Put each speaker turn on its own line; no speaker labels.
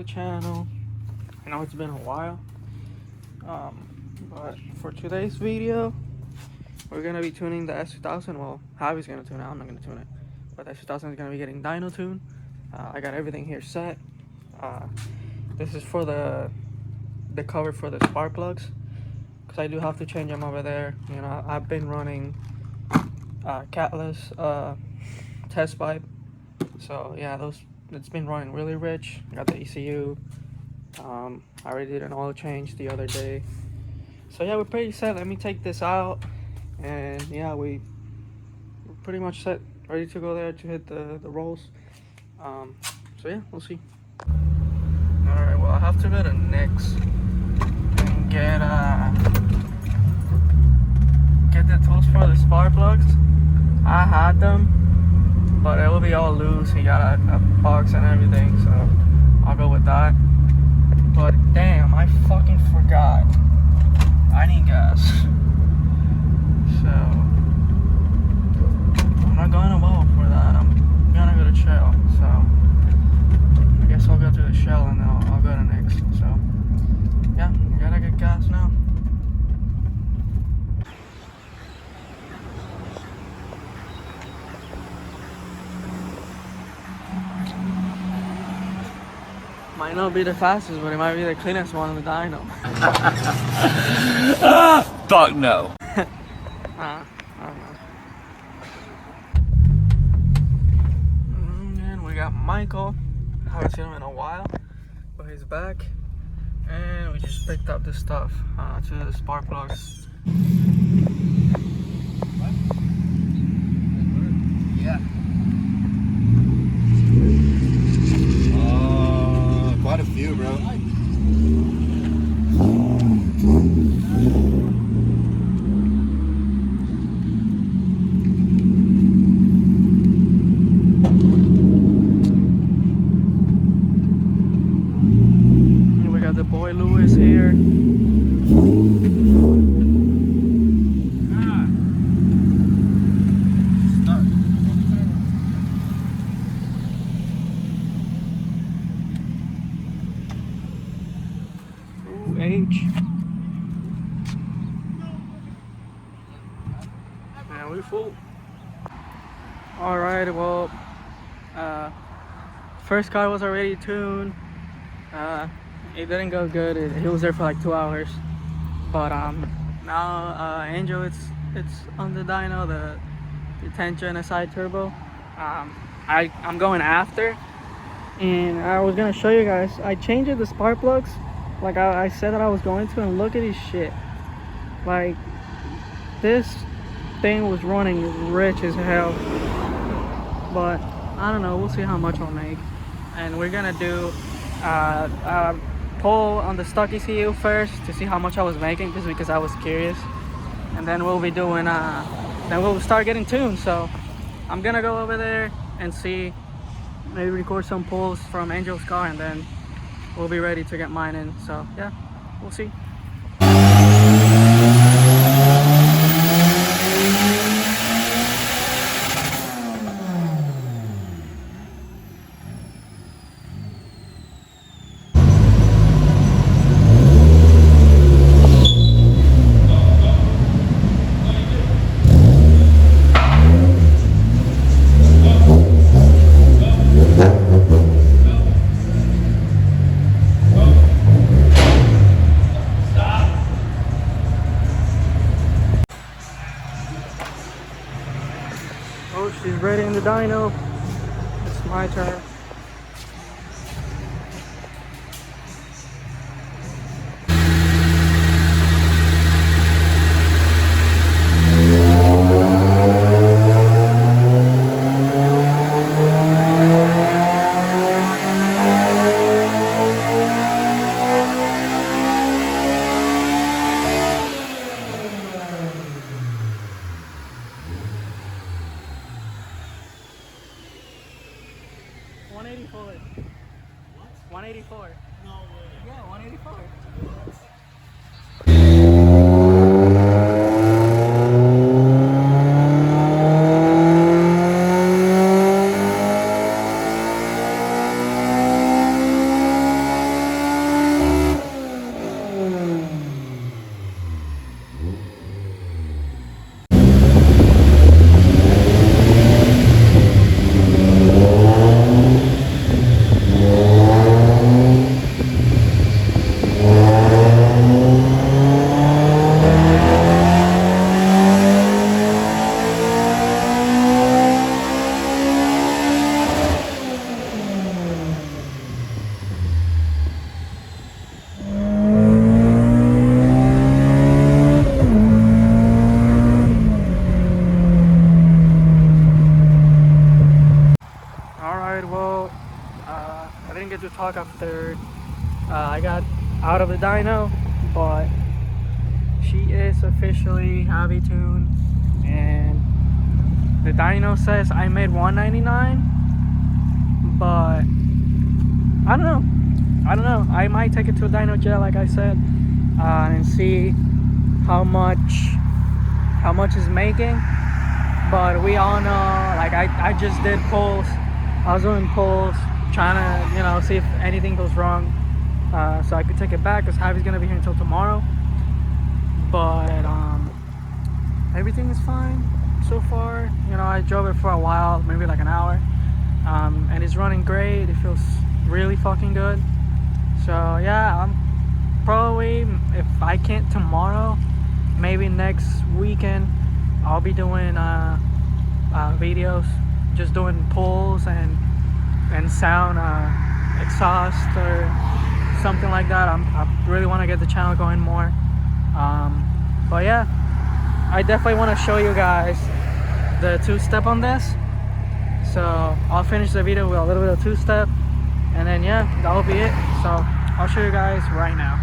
channel. I know it's been a while, but for today's video we're gonna be tuning the S2000. Well, Javi's gonna tune it, I'm not gonna tune it, but the S2000 is gonna be getting dyno tuned. I got everything here set. This is for the cover for the spark plugs, because I do have to change them over there. You know, I've been running catless test pipe, so yeah, it's been running really rich. Got the ECU. I already did an oil change the other day, so yeah, we're pretty set. Let me take this out, and yeah, we're pretty much set, ready to go there to hit the rolls. So yeah, we'll see. All right, well, I have to go to Nick's and get the tools for the spark plugs. I had them, but it will be all loose. He got a box and everything, so I'll go with that. But damn, I fucking forgot. I need gas. So I'm not going to Wall for that. I'm gonna go to Shell. So I guess I'll go to the Shell and then I'll go to Nick's. So yeah, I gotta get gas now. Might not be the fastest, but it might be the cleanest one in the dyno.
Fuck no.
I don't know. And we got Michael. I haven't seen him in a while, but he's back. And we just picked up this stuff to the spark plugs.
What? Yeah. Quite a few, bro.
We got the boy Lewis here. Man, we full. Alright, well, first car was already tuned. It didn't go good. He was there for like 2 hours. But now Angel, it's on the dyno, the tension and side turbo. I'm going after, and I was gonna show you guys. I changed the spark plugs like I said that I was going to, and look at this shit. Like, this thing was running rich as hell, but I don't know, we'll see how much I'll make. And we're gonna do pull on the stock ECU first to see how much I was making, just because I was curious, and then we'll be doing then we'll start getting tuned. So I'm gonna go over there and see, maybe record some pulls from Angel's car, and then we'll be ready to get mine in. So yeah, we'll see. Oh, she's ready in the dyno. It's my turn. What? 184. No way. Yeah, 184. good to talk after I got out of the dyno, but she is officially heavy tuned, and the dyno says I made 199, but I don't know. I might take it to a dyno jet, like I said, and see how much is making. But we all know, like I just did pulls. I was doing pulls, trying to, you know, see if anything goes wrong, so I could take it back, because Javi's gonna be here until tomorrow. But everything is fine so far. You know, I drove it for a while, maybe like an hour, and it's running great. It feels really fucking good. So yeah, I'm probably, if I can't tomorrow, maybe next weekend, I'll be doing videos, just doing pulls and sound exhaust or something like that. I really want to get the channel going more. But yeah, I definitely want to show you guys the two-step on this. So I'll finish the video with a little bit of two-step, and then yeah, that'll be it. So I'll show you guys right now.